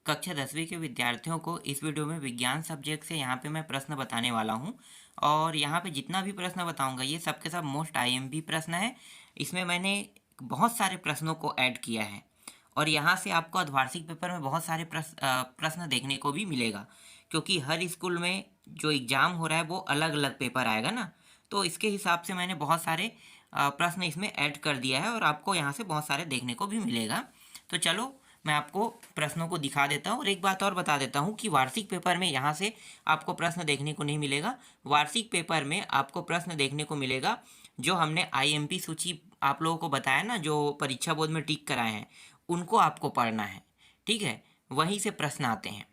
कक्षा 10वीं के विद्यार्थियों को इस वीडियो में विज्ञान सब्जेक्ट से यहाँ पे मैं प्रश्न बताने वाला हूँ। और यहाँ पे जितना भी प्रश्न बताऊँगा ये सब के सब मोस्ट आईएमपी प्रश्न है। इसमें मैंने बहुत सारे प्रश्नों को ऐड किया है और यहाँ से आपको अर्धवार्षिक पेपर में बहुत सारे प्रश्न देखने को भी मिलेगा, क्योंकि हर स्कूल में जो एग्ज़ाम हो रहा है वो अलग अलग पेपर आएगा ना। तो इसके हिसाब से मैंने बहुत सारे प्रश्न इसमें ऐड कर दिया है और आपको यहाँ से बहुत सारे देखने को भी मिलेगा। तो चलो मैं आपको प्रश्नों को दिखा देता हूँ और एक बात और बता देता हूँ कि वार्षिक पेपर में यहाँ से आपको प्रश्न देखने को नहीं मिलेगा। वार्षिक पेपर में आपको प्रश्न देखने को मिलेगा जो हमने आईएमपी सूची आप लोगों को बताया ना, जो परीक्षा बोर्ड में टिक कराए हैं, उनको आपको पढ़ना है। ठीक है, वहीं से प्रश्न आते हैं।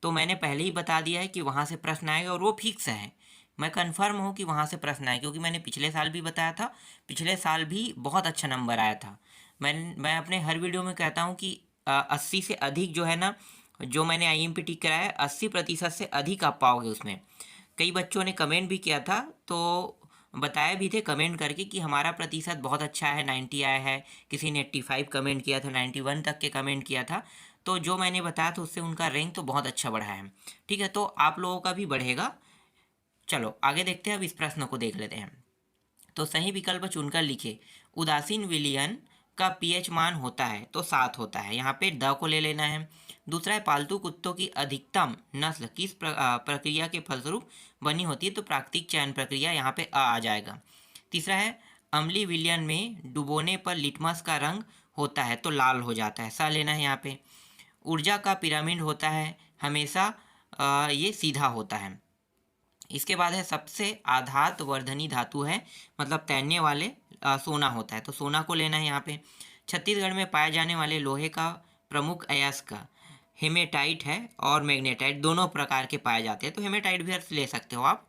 तो मैंने पहले ही बता दिया है कि वहाँ से प्रश्न आएगा और वो फिक्स है। मैं कंफर्म हूँ कि वहाँ से प्रश्न आए, क्योंकि मैंने पिछले साल भी बताया था। पिछले साल भी बहुत अच्छा नंबर आया था। मैं अपने हर वीडियो में कहता हूँ कि 80 से अधिक जो है ना, जो मैंने आईएमपी टिक कराया है 80% से अधिक आप पाओगे उसमें। कई बच्चों ने कमेंट भी किया था, तो बताया भी थे कमेंट करके कि हमारा प्रतिशत बहुत अच्छा है, 90 आया है। किसी ने 85 कमेंट किया था, 91 तक के कमेंट किया था। तो जो मैंने बताया था उससे उनका रैंक तो बहुत अच्छा बढ़ा है। ठीक है, तो आप लोगों का भी बढ़ेगा। चलो आगे देखते हैं, अब इस प्रश्न को देख लेते हैं। तो सही विकल्प चुनकर लिखे। उदासीन विलयन का पीएच मान होता है तो 7 होता है। यहाँ पे द को ले लेना है। दूसरा है पालतू कुत्तों की अधिकतम नस्ल किस प्रक्रिया के फलस्वरूप बनी होती है, तो प्राकृतिक चयन प्रक्रिया, यहाँ पे आ जाएगा। तीसरा है अम्लीय विलयन में डुबोने पर लिटमस का रंग होता है तो लाल हो जाता है, सा लेना है यहाँ पे। ऊर्जा का पिरामिड होता है हमेशा ये सीधा होता है। इसके बाद है सबसे आघात वर्धनी धातु है, मतलब तैरने वाले सोना होता है, तो सोना को लेना है यहाँ पे। छत्तीसगढ़ में पाए जाने वाले लोहे का प्रमुख अयस्क हेमेटाइट है और मैग्नेटाइट, दोनों प्रकार के पाए जाते हैं, तो हेमेटाइट भी अर्थ ले सकते हो आप।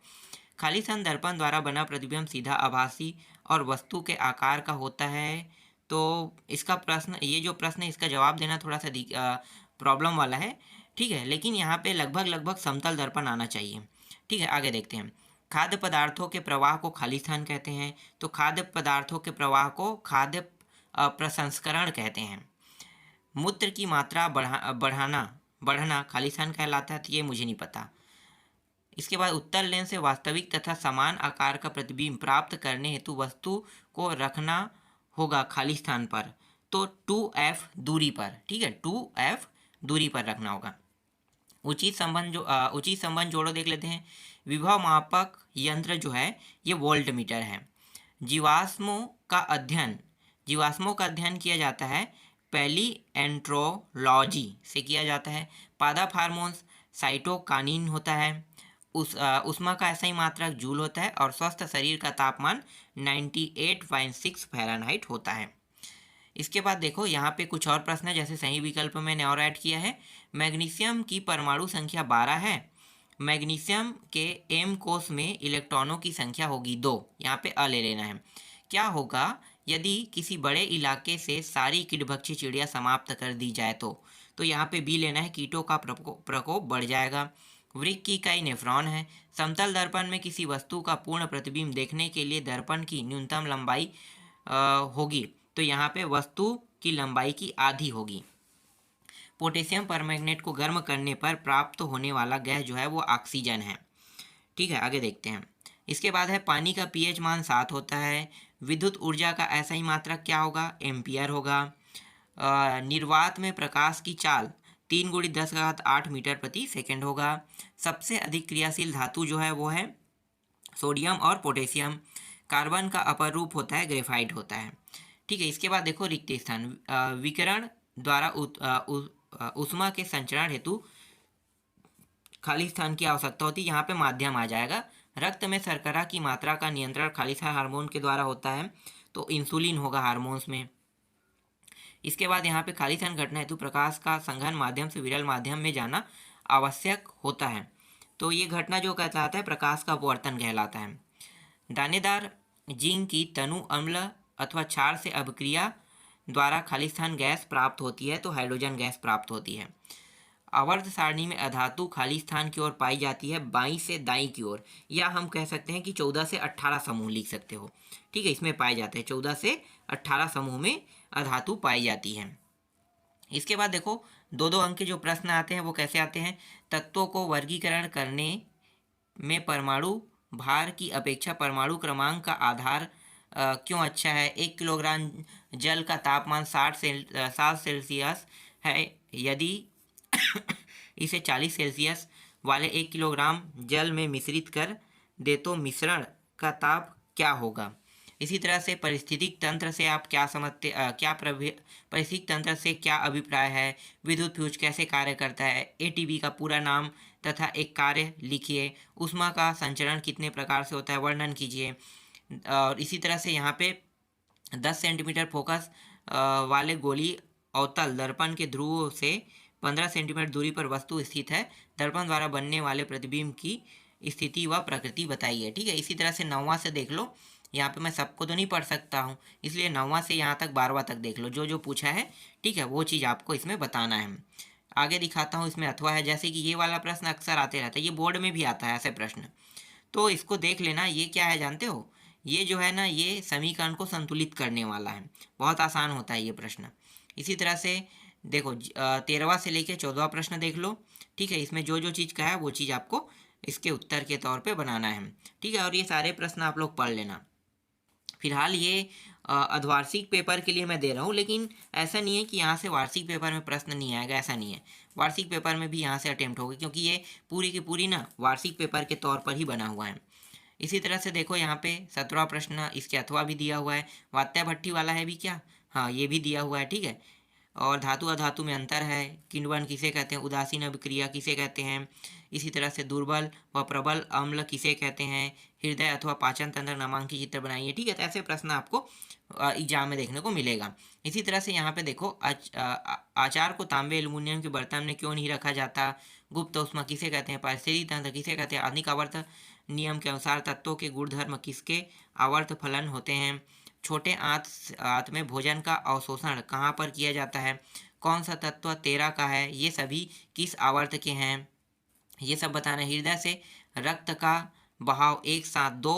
खालिस्तान दर्पण द्वारा बना प्रतिबिंब सीधा आभासी और वस्तु के आकार का होता है। तो इसका प्रश्न, ये जो प्रश्न है इसका जवाब देना थोड़ा सा प्रॉब्लम वाला है। ठीक है, लेकिन यहाँ पे लगभग लगभग समतल दर्पण आना चाहिए। ठीक है, आगे देखते हैं। खाद्य पदार्थों के प्रवाह को खालिस्तान कहते हैं, तो खाद्य पदार्थों के प्रवाह को खाद्य प्रसंस्करण कहते हैं। मूत्र की मात्रा बढ़ना खालिस्तान कहलाता है, तो ये मुझे नहीं पता। इसके बाद उत्तर लेंस से वास्तविक तथा समान आकार का प्रतिबिंब प्राप्त करने हेतु वस्तु को रखना होगा खाली स्थान पर, तो 2f दूरी पर। ठीक है, 2f दूरी पर रखना होगा। उचित संबंध जोड़ो देख लेते हैं। विभव मापक यंत्र जो है ये वोल्ट मीटर है। जीवाश्मों का अध्ययन किया जाता है पहली एंट्रोलॉजी से किया जाता है। पादप हार्मोन्स साइटोकानिन होता है। उष्मा का ऐसा ही मात्रक जूल होता है और स्वस्थ शरीर का तापमान 98.6 फ़ारेनहाइट होता है। इसके बाद देखो यहाँ पे कुछ और प्रश्न है, जैसे सही विकल्प मैंने और ऐड किया है। मैग्नीशियम की परमाणु संख्या 12 है। मैग्नीशियम के एम कोष में इलेक्ट्रॉनों की संख्या होगी 2, यहाँ पे अ ले लेना है। क्या होगा यदि किसी बड़े इलाके से सारी कीटभक्षी चिड़िया समाप्त कर दी जाए तो यहाँ पे बी लेना है, कीटों का प्रकोप बढ़ जाएगा। वृक्क की इकाई नेफ्रॉन है। समतल दर्पण में किसी वस्तु का पूर्ण प्रतिबिंब देखने के लिए दर्पण की न्यूनतम लंबाई होगी, तो यहाँ पे वस्तु की लंबाई की आधी होगी। पोटेशियम परमैंगनेट को गर्म करने पर प्राप्त होने वाला गैस जो है वो ऑक्सीजन है। ठीक है, आगे देखते हैं। इसके बाद है पानी का पीएच मान 7 होता है। विद्युत ऊर्जा का ऐसा ही मात्रक क्या होगा, एम्पियर होगा। निर्वात में प्रकाश की चाल 3 × 10⁸ मीटर प्रति सेकंड होगा। सबसे अधिक क्रियाशील धातु जो है वो है सोडियम और पोटेशियम। कार्बन का अपर रूप होता है ग्रेफाइट होता है। ठीक है, इसके बाद देखो रिक्त स्थान। विकिरण द्वारा ऊष्मा के संचरण हेतु खाली स्थान की आवश्यकता होती है, यहाँ पे माध्यम आ जाएगा। रक्त में शर्करा की मात्रा का नियंत्रण खालिस्तान हार्मोन के द्वारा होता है, तो इंसुलिन होगा हार्मोन्स में। इसके बाद यहाँ पे खालिस्तान घटना हेतु प्रकाश का संघन माध्यम से विरल माध्यम में जाना आवश्यक होता है, तो ये घटना जो कहलाता है प्रकाश का अपवर्तन कहलाता है। दानेदार जिंक की तनु अम्ल अथवा क्षार से अभिक्रिया द्वारा खालिस्तान गैस प्राप्त होती है, तो हाइड्रोजन गैस प्राप्त होती है। आवर्त सारणी में अधातु खाली स्थान की ओर पाई जाती है बाईं से दाईं की ओर, या हम कह सकते हैं कि 14 से 18 समूह लिख सकते हो। ठीक है, इसमें पाए जाते हैं 14 से 18 समूह में अधातु पाई जाती है। इसके बाद देखो दो दो अंक के जो प्रश्न आते हैं वो कैसे आते हैं? तत्वों को वर्गीकरण करने में परमाणु भार की अपेक्षा परमाणु क्रमांक का आधार क्यों अच्छा है? 1 किलोग्राम जल का तापमान 60 सेल्सियस है। यदि इसे 40 सेल्सियस वाले 1 किलोग्राम जल में मिश्रित कर दे तो मिश्रण का ताप क्या होगा? इसी तरह से पारिस्थितिक तंत्र से आप क्या समझते, पारिस्थितिक तंत्र से क्या अभिप्राय है? विद्युत फ्यूज कैसे कार्य करता है? एटीपी का पूरा नाम तथा एक कार्य लिखिए। ऊष्मा का संचरण कितने प्रकार से होता है, वर्णन कीजिए। और इसी तरह से यहाँ पे 10 सेंटीमीटर फोकस वाले गोली अवतल दर्पण के ध्रुवों से 15 सेंटीमीटर दूरी पर वस्तु स्थित है। दर्पण द्वारा बनने वाले प्रतिबिंब की स्थिति व प्रकृति बताइए। ठीक है, इसी तरह से 9वां से देख लो। यहाँ पे मैं सबको तो नहीं पढ़ सकता हूँ, इसलिए 9वां से यहाँ तक 12वां तक देख लो, जो जो पूछा है। ठीक है, वो चीज़ आपको इसमें बताना है। आगे दिखाता हूँ, इसमें अथवा है। जैसे कि ये वाला प्रश्न अक्सर आते रहता है, ये बोर्ड में भी आता है ऐसे प्रश्न, तो इसको देख लेना। ये क्या है जानते हो? ये जो है ना, ये समीकरण को संतुलित करने वाला है। बहुत आसान होता है ये प्रश्न। इसी तरह से देखो 13वां से लेके 14वां प्रश्न देख लो। ठीक है, इसमें जो जो चीज़ का है वो चीज़ आपको इसके उत्तर के तौर पे बनाना है। ठीक है, और ये सारे प्रश्न आप लोग पढ़ लेना। फिलहाल ये अर्धवार्षिक पेपर के लिए मैं दे रहा हूँ, लेकिन ऐसा नहीं है कि यहाँ से वार्षिक पेपर में प्रश्न नहीं आएगा, ऐसा नहीं है। वार्षिक पेपर में भी यहाँ से अटेम्प्ट होगा, क्योंकि ये पूरी की पूरी ना वार्षिक पेपर के तौर पर ही बना हुआ है। इसी तरह से देखो यहाँ पे 17वां प्रश्न, इसके अथवा भी दिया हुआ है। वात्या भट्टी वाला है भी क्या? हाँ, ये भी दिया हुआ है। ठीक है, और धातु अधातु में अंतर है। किण्वन किसे कहते हैं? उदासीन अभिक्रिया किसे कहते हैं? इसी तरह से दुर्बल व प्रबल अम्ल किसे कहते हैं? हृदय अथवा पाचन तंत्र नामांकित चित्र बनाइए। ठीक है, तो ऐसे प्रश्न आपको एग्जाम में देखने को मिलेगा। इसी तरह से यहाँ पे देखो आचार को तांबे एल्युमिनियम के बर्तन में क्यों नहीं रखा जाता? गुप्त ऊष्मा किसे कहते हैं? पारिस्थितिक तंत्र किसे कहते हैं? आधुनिक आवर्त नियम के अनुसार तत्वों के गुणधर्म किसके आवर्त फलन होते हैं? छोटे आंत में भोजन का अवशोषण कहाँ पर किया जाता है? कौन सा तत्व 13 का है? ये सभी किस आवर्त के हैं? ये सब बताना है। हृदय से रक्त का बहाव एक साथ दो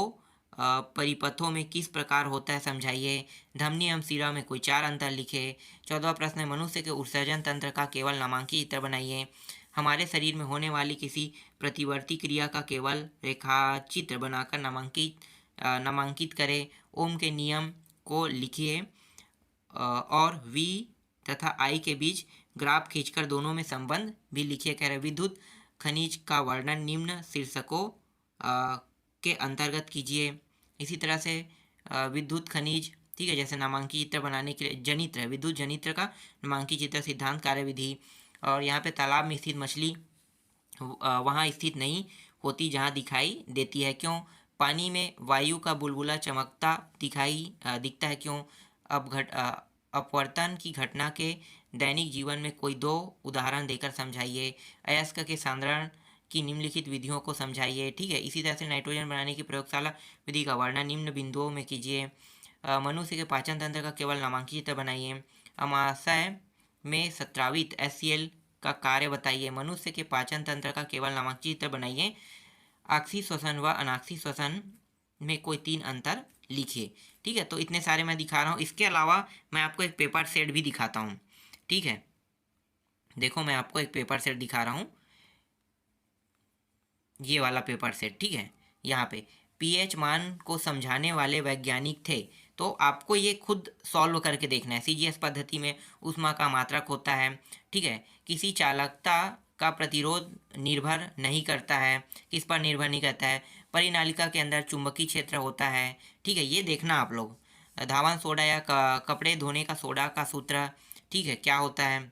परिपथों में किस प्रकार होता है, समझाइए। धमनी एवं शिरा में कोई 4 अंतर लिखे। 14वां प्रश्न है, मनुष्य के उत्सर्जन तंत्र का केवल नामांकित चित्र बनाइए। हमारे शरीर में होने वाली किसी प्रतिवर्ती क्रिया का केवल रेखाचित्र बनाकर नामांकित करें। ओम के नियम को लिखिए और वी तथा आई के बीच ग्राफ खींचकर दोनों में संबंध भी लिखिए। कह रहे विद्युत खनिज का वर्णन निम्न शीर्षकों के अंतर्गत कीजिए। इसी तरह से विद्युत खनिज, ठीक है, जैसे नामांकित चित्र बनाने के लिए जनित्र है, विद्युत जनित्र का नामांकित चित्र, सिद्धांत, कार्यविधि। और यहाँ पे तालाब में स्थित मछली वहाँ स्थित नहीं होती जहाँ दिखाई देती है, क्यों? पानी में वायु का बुलबुला चमकता दिखता है, क्यों? अपवर्तन की घटना के दैनिक जीवन में कोई 2 उदाहरण देकर समझाइए। अयस्क के सांद्रण की निम्नलिखित विधियों को समझाइए। ठीक है, इसी तरह से नाइट्रोजन बनाने की प्रयोगशाला विधि का वर्णन निम्न बिंदुओं में कीजिए। मनुष्य के पाचन तंत्र का केवल नामांकित चित्र बनाइए। अमाशय में स्रावित HCl का कार्य बताइए। मनुष्य के पाचन तंत्र का केवल नामांकित चित्र बनाइए। आक्सीय श्वसन व अनाक्सीय श्वसन में कोई 3 अंतर लिखिए। ठीक है, तो इतने सारे मैं दिखा रहा हूँ। इसके अलावा मैं आपको एक पेपर सेट भी दिखाता हूँ। ठीक है, देखो मैं आपको एक पेपर सेट दिखा रहा हूँ, ये वाला पेपर सेट। ठीक है, यहाँ पे pH मान को समझाने वाले वैज्ञानिक थे, तो आपको ये खुद सॉल्व करके देखना है। CGS पद्धति में ऊष्मा का मात्रक होता है। ठीक है, किसी चालकता का प्रतिरोध निर्भर नहीं करता है। किस पर निर्भर नहीं करता है? परिनालिका के अंदर चुंबकीय क्षेत्र होता है। ठीक है, ये देखना आप लोग। धावन सोडा या कपड़े धोने का सोडा का सूत्र, ठीक है, क्या होता है?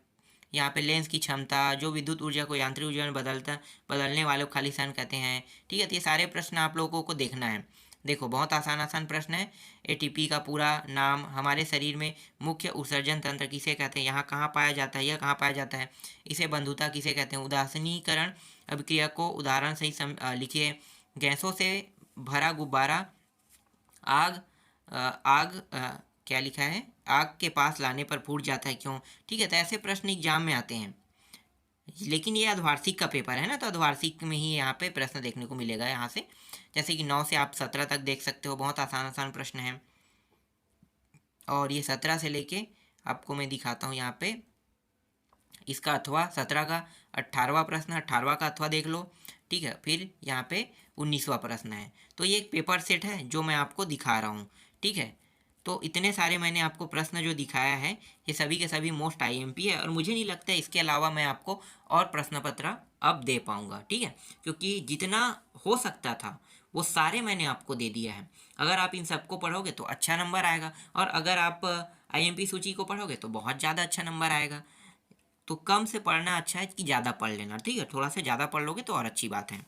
यहाँ पे लेंस की क्षमता, जो विद्युत ऊर्जा को यांत्रिक ऊर्जा में बदलने वाले को खालिस्तान कहते हैं। ठीक है, तो ये सारे प्रश्न आप लोगों को देखना है। देखो बहुत आसान आसान प्रश्न है। एटीपी का पूरा नाम, हमारे शरीर में मुख्य उत्सर्जन तंत्र किसे कहते हैं? यहाँ कहाँ पाया जाता है? यह कहाँ पाया जाता है? इसे बंधुता किसे कहते हैं? उदासीनीकरण अभिक्रिया को उदाहरण सही लिखिए। गैसों से भरा गुब्बारा आग क्या लिखा है? आग के पास लाने पर फूट जाता है, क्यों? ठीक है, तो ऐसे प्रश्न एग्जाम में आते हैं, लेकिन ये अर्धवार्षिक का पेपर है ना, तो अर्धवार्षिक में ही यहाँ पे प्रश्न देखने को मिलेगा। यहाँ से जैसे कि 9 से आप 17 तक देख सकते हो, बहुत आसान आसान प्रश्न हैं। और ये 17 से लेके आपको मैं दिखाता हूँ यहाँ पे इसका अथवा 17 का 18वां प्रश्न, 18वां का अथवा देख लो, ठीक है। फिर यहाँ पे 19वां प्रश्न है। तो ये एक पेपर सेट है जो मैं आपको दिखा रहा हूँ, ठीक है। तो इतने सारे मैंने आपको प्रश्न जो दिखाया है ये सभी के सभी मोस्ट आईएमपी है, और मुझे नहीं लगता इसके अलावा मैं आपको और प्रश्न पत्र अब दे पाऊँगा, ठीक है। क्योंकि जितना हो सकता था वो सारे मैंने आपको दे दिया है। अगर आप इन सबको पढ़ोगे तो अच्छा नंबर आएगा, और अगर आप आईएमपी सूची को पढ़ोगे तो बहुत ज़्यादा अच्छा नंबर आएगा। तो कम से पढ़ना अच्छा है कि ज़्यादा पढ़ लेना, ठीक है। थोड़ा सा ज़्यादा पढ़ लोगे तो और अच्छी बात है।